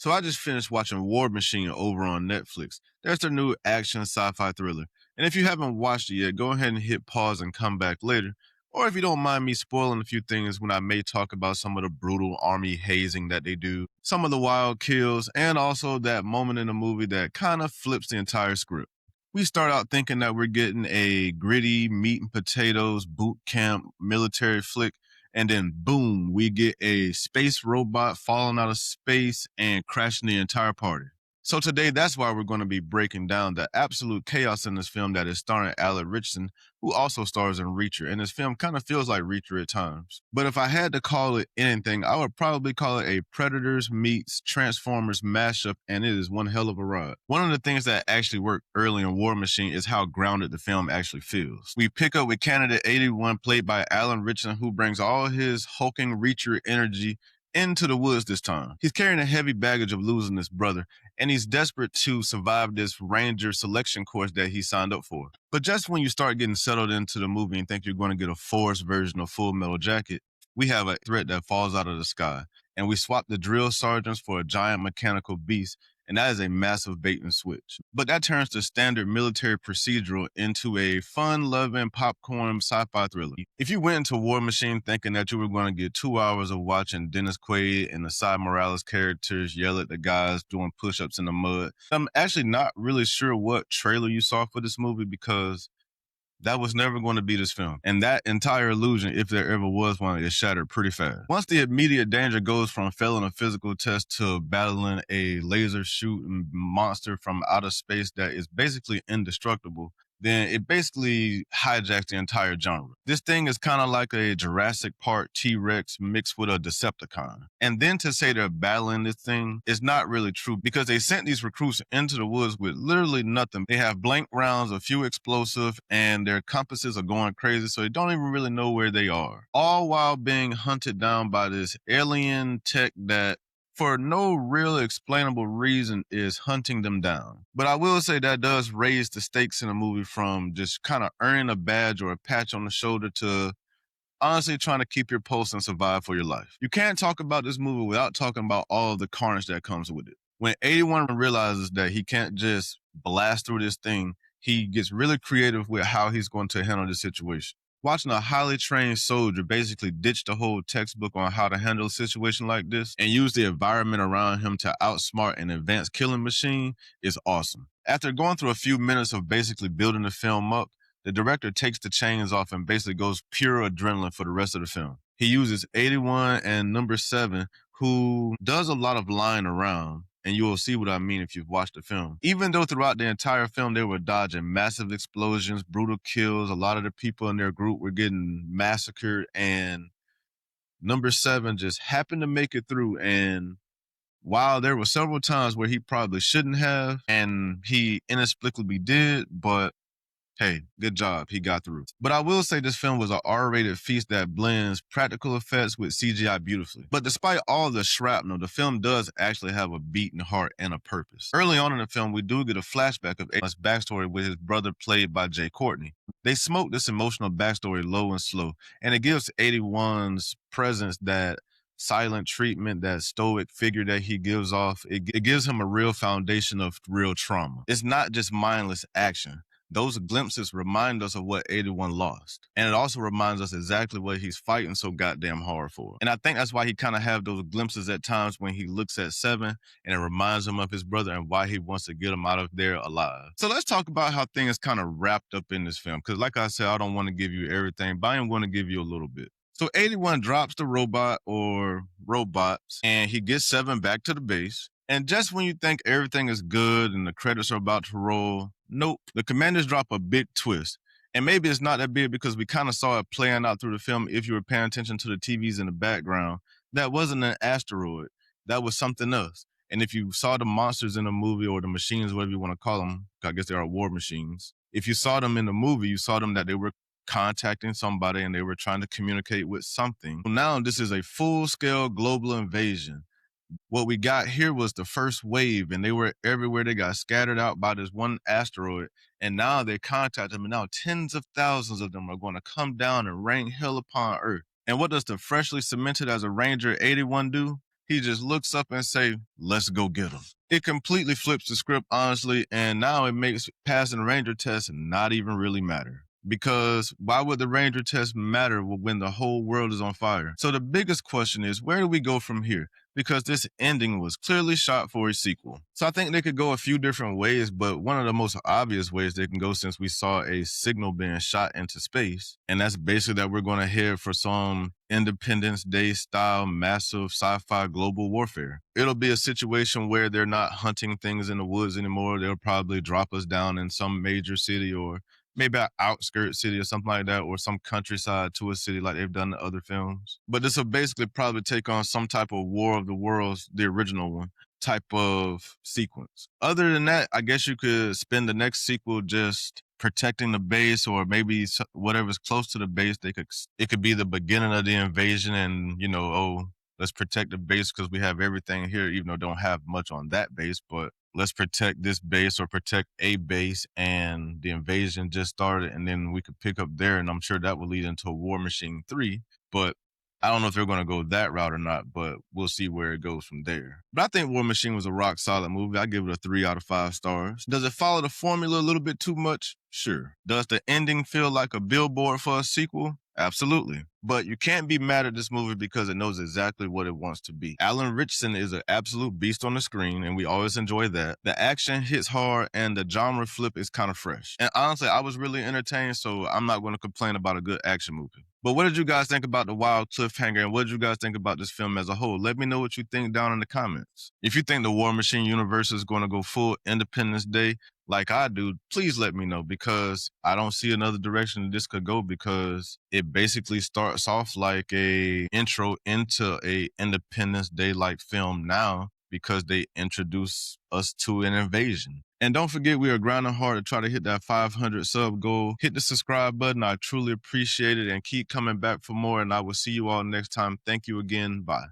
So I just finished watching War Machine over on Netflix. There's their new action sci-fi thriller. And if you haven't watched it yet, go ahead and hit pause and come back later. Or if you don't mind me spoiling a few things when I may talk about some of the brutal army hazing that they do, some of the wild kills, and also that moment in the movie that kind of flips the entire script. We start out thinking that we're getting a gritty meat and potatoes boot camp military flick, and then boom, we get a space robot falling out of space and crashing the entire party. So today, that's why we're going to be breaking down the absolute chaos in this film that is starring Ritchson, who also stars in Reacher. And this film kind of feels like Reacher at times. But if I had to call it anything, I would probably call it a Predators meets Transformers mashup, and it is one hell of a ride. One of the things that actually worked early in War Machine is how grounded the film actually feels. We pick up with Candidate 81, played by Ritchson, who brings all his hulking Reacher energy into the woods this time. He's carrying a heavy baggage of losing his brother, and he's desperate to survive this ranger selection course that he signed up for. But just when you start getting settled into the movie and think you're going to get a forced version of Full Metal Jacket, we have a threat that falls out of the sky, and we swap the drill sergeants for a giant mechanical beast, and that is a massive bait and switch. But that turns the standard military procedural into a fun-loving popcorn sci-fi thriller. If you went into War Machine thinking that you were going to get 2 hours of watching Dennis Quaid and the Cy Morales characters yell at the guys doing push-ups in the mud, I'm actually not really sure what trailer you saw for this movie, because that was never going to be this film. And that entire illusion, if there ever was one, is shattered pretty fast. Once the immediate danger goes from failing a physical test to battling a laser shooting monster from outer space that is basically indestructible, then it basically hijacks the entire genre. This thing is kind of like a Jurassic Park T-Rex mixed with a Decepticon. And then to say they're battling this thing is not really true, because they sent these recruits into the woods with literally nothing. They have blank rounds, a few explosive, and their compasses are going crazy, so they don't even really know where they are. All while being hunted down by this alien tech that, for no real explainable reason, is hunting them down. But I will say that does raise the stakes in a movie from just kind of earning a badge or a patch on the shoulder to honestly trying to keep your post and survive for your life. You can't talk about this movie without talking about all of the carnage that comes with it. When 81 realizes that he can't just blast through this thing, he gets really creative with how he's going to handle the situation. Watching a highly trained soldier basically ditch the whole textbook on how to handle a situation like this and use the environment around him to outsmart an advanced killing machine is awesome. After going through a few minutes of basically building the film up, the director takes the chains off and basically goes pure adrenaline for the rest of the film. He uses 81 and number 7, who does a lot of lying around, and you will see what I mean if you've watched the film. Even though throughout the entire film they were dodging massive explosions, brutal kills, a lot of the people in their group were getting massacred, and number 7 just happened to make it through. And while there were several times where he probably shouldn't have, and he inexplicably did, but hey, good job. He got through. But I will say this film was an R-rated feast that blends practical effects with CGI beautifully. But despite all the shrapnel, the film does actually have a beating heart and a purpose. Early on in the film, we do get a flashback of A's backstory with his brother, played by Jay Courtney. They smoke this emotional backstory low and slow, and it gives 81's presence that silent treatment, that stoic figure that he gives off. It gives him a real foundation of real trauma. It's not just mindless action. Those glimpses remind us of what 81 lost. And it also reminds us exactly what he's fighting so goddamn hard for. And I think that's why he kind of have those glimpses at times when he looks at 7 and it reminds him of his brother and why he wants to get him out of there alive. So let's talk about how things kind of wrapped up in this film. Because like I said, I don't want to give you everything, but I am going to give you a little bit. So 81 drops the robot or robots, and he gets 7 back to the base. And just when you think everything is good and the credits are about to roll, nope, the commanders drop a big twist. And maybe it's not that big because we kind of saw it playing out through the film if you were paying attention to the TVs in the background. That wasn't an asteroid. That was something else. And if you saw the monsters in the movie, or the machines, whatever you want to call them, I guess they are war machines. If you saw them in the movie, you saw them that they were contacting somebody and they were trying to communicate with something. Now this is a full-scale global invasion. What we got here was the first wave, and they were everywhere. They got scattered out by this one asteroid, and now they contact them, and now tens of thousands of them are going to come down and rain hell upon Earth. And what does the freshly cemented as a Ranger 81 do? he just looks up and say, let's go get him. It completely flips the script, honestly, and now it makes passing the Ranger test not even really matter. Because why would the Ranger test matter when the whole world is on fire? So the biggest question is, where do we go from here? Because this ending was clearly shot for a sequel. So I think they could go a few different ways, but one of the most obvious ways they can go, since we saw a signal being shot into space, and that's basically that we're going to head for some Independence Day style massive sci-fi global warfare. It'll be a situation where they're not hunting things in the woods anymore. They'll probably drop us down in some major city, or maybe an outskirt city or something like that, or some countryside to a city like they've done in other films. But this will basically probably take on some type of War of the Worlds, the original one, type of sequence. Other than that, I guess you could spend the next sequel just protecting the base, or maybe whatever's close to the base. It could be the beginning of the invasion, and oh, let's protect the base because we have everything here, even though don't have much on that base, but let's protect this base or protect a base, and the invasion just started, and then we could pick up there, and I'm sure that will lead into a War Machine 3. But I don't know if they're going to go that route or not, but we'll see where it goes from there. But I think War Machine was a rock solid movie. I give it a 3 out of 5 stars. Does it follow the formula a little bit too much? Sure. Does the ending feel like a billboard for a sequel? Absolutely. But you can't be mad at this movie because it knows exactly what it wants to be. Alan Ritchson is an absolute beast on the screen, and we always enjoy that. The action hits hard, and the genre flip is kind of fresh. And honestly, I was really entertained, so I'm not going to complain about a good action movie. But what did you guys think about the wild cliffhanger, and what did you guys think about this film as a whole? Let me know what you think down in the comments. If you think the War Machine universe is going to go full Independence Day, like I do, please let me know, because I don't see another direction this could go, because it basically starts off like a intro into a Independence Day like film now, because they introduce us to an invasion. And don't forget, we are grinding hard to try to hit that 500 sub goal. Hit the subscribe button. I truly appreciate it, and keep coming back for more, and I will see you all next time. Thank you again. Bye.